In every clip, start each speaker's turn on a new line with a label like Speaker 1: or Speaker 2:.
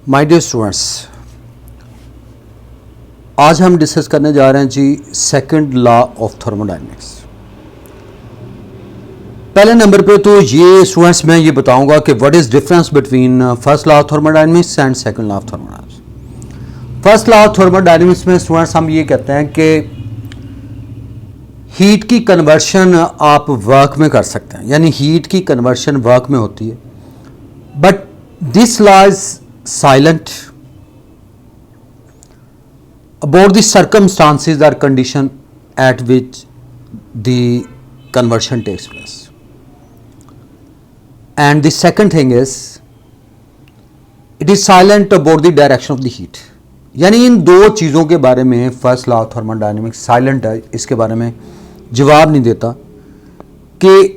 Speaker 1: My dear students, आज हम discuss करने जा रहे हैं जी सेकंड लॉ ऑफ थर्मोडायनेमिक्स। पहले नंबर पे तो ये स्टूडेंट्स मैं ये बताऊंगा कि what is difference between first law of thermodynamics and second law of thermodynamics. First law of thermodynamics में स्टूडेंट्स हम ये कहते हैं कि हीट की कन्वर्शन आप वर्क में कर सकते हैं, यानी हीट की कन्वर्शन वर्क में होती है, but this law is silent about the circumstances or condition at which the conversion takes place. And the second thing is it is silent about the direction of the heat. यानी इन दो चीज़ों के बारे में first law of thermodynamics silent है, इसके बारे में जवाब नहीं देता कि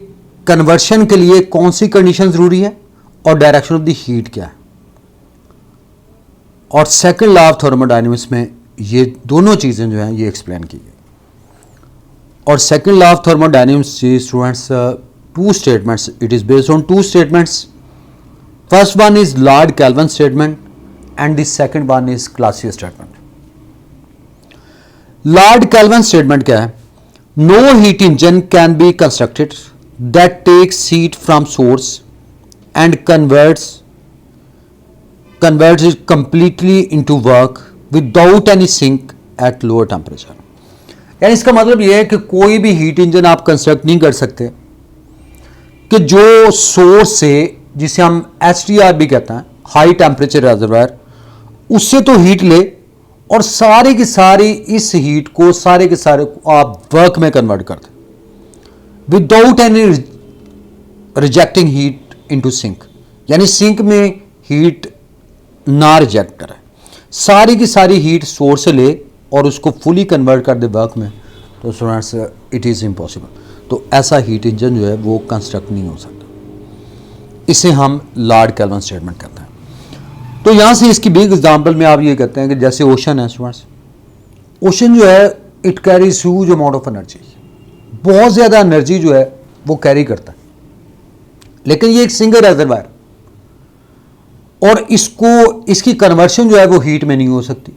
Speaker 1: कन्वर्शन के लिए कौन सी कंडीशन ज़रूरी है और डायरेक्शन ऑफ द हीट क्या है। और सेकंड लॉ ऑफ थर्मोडायनेमिक्स में ये दोनों चीज़ें जो हैं ये एक्सप्लेन की गई। और second law of thermodynamics students two statements, it is based on two statements. First one is Lord Kelvin statement and the second one is Clausius statement. Lord Kelvin statement क्या है? No heat engine can be constructed that takes heat from source and converts it completely into work without any sink at lower temperature। यानी इसका मतलब यह है कि कोई भी हीट इंजन आप कंस्ट्रक्ट नहीं कर सकते कि जो सोर्स से, जिसे हम HTR भी कहते हैं, हाई टेम्परेचर रिजर्वायर, उससे तो हीट ले और सारी की सारी इस हीट को सारे के सारे आप वर्क में कन्वर्ट कर दें without any rejecting heat into sink. यानी सिंक में हीट ना रिजेक्ट करे, सारी की सारी हीट सोर्स से ले और उसको फुली कन्वर्ट कर दे वर्क में, तो स्टूडेंट्स इट इज़ इम्पॉसिबल। तो ऐसा हीट इंजन जो है वो कंस्ट्रक्ट नहीं हो सकता। इसे हम लॉर्ड कैल्विन स्टेटमेंट कहते हैं। तो यहाँ से इसकी बिग एग्जांपल में आप ये कहते हैं कि जैसे ओशन है स्टूडेंट्स, ओशन जो है it carries huge amount of energy, बहुत ज़्यादा एनर्जी जो है वो कैरी करता है, लेकिन ये एक सिंगल रिजर्वायर और इसकी कन्वर्शन जो है वो हीट में नहीं हो सकती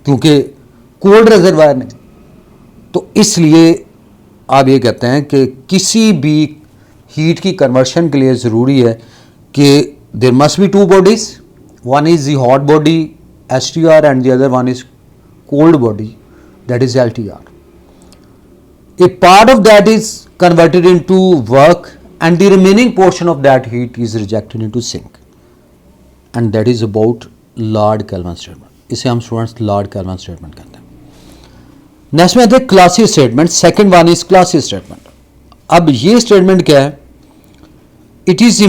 Speaker 1: क्योंकि कोल्ड रिजर्वायर नहीं। तो इसलिए आप ये कहते हैं कि किसी भी हीट की कन्वर्शन के लिए ज़रूरी है कि there must be two bodies, one is the hot body HTR and the other one is cold body that is LTR। A part of that is converted into work and the remaining portion of that heat is rejected into sink, and that is about Lord Kelvin statement. इसे हम students Lord Kelvin statement कहते हैं। Next में आते हैं Clausius statement. Second one is Clausius statement. अब ये statement क्या है? It is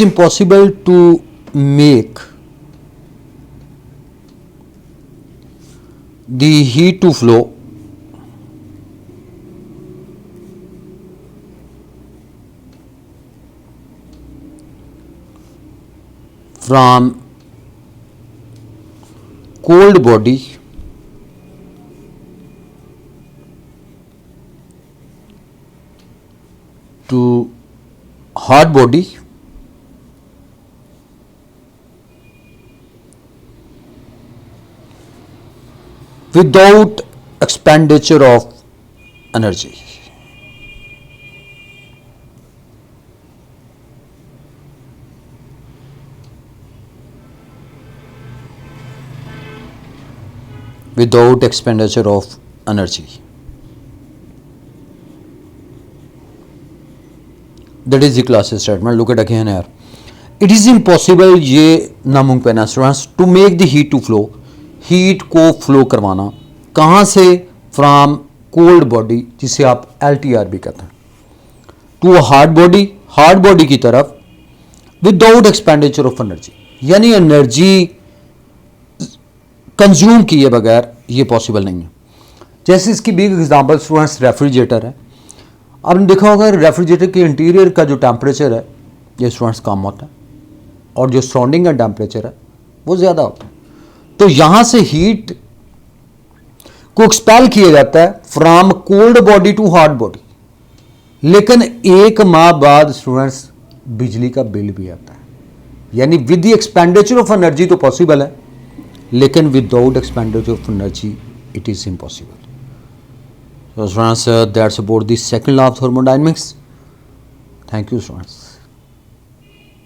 Speaker 1: impossible to make the heat to flow from cold body to hot body without expenditure of energy। Without expenditure of energy, that is the classic statement। Look at again here, it is impossible, ये नामुमकिन है students, to make the heat to flow, heat को flow करवाना कहाँ से? From cold body, जिसे आप LTR भी कहते हैं, टू हार्ड बॉडी की तरफ विदाउट एक्सपेंडिचर ऑफ एनर्जी, यानी एनर्जी कंज्यूम किए बगैर ये पॉसिबल नहीं है। जैसे इसकी बिग एग्जांपल स्टूडेंट्स रेफ्रिजरेटर है। आपने देखा होगा रेफ्रिजरेटर के इंटीरियर का जो टेम्परेचर है ये स्टूडेंट्स कम होता है और जो सराउंडिंग का टेम्परेचर है वो ज़्यादा होता है। तो यहाँ से हीट को एक्सपेल किया जाता है from cold body to hot body, लेकिन 1 माह बाद स्टूडेंट्स बिजली का बिल भी आता है। यानी with the expenditure of energy तो पॉसिबल है, लेकिन without expenditure of energy it is impossible. So students, that's about the second law of thermodynamics. Thank you students.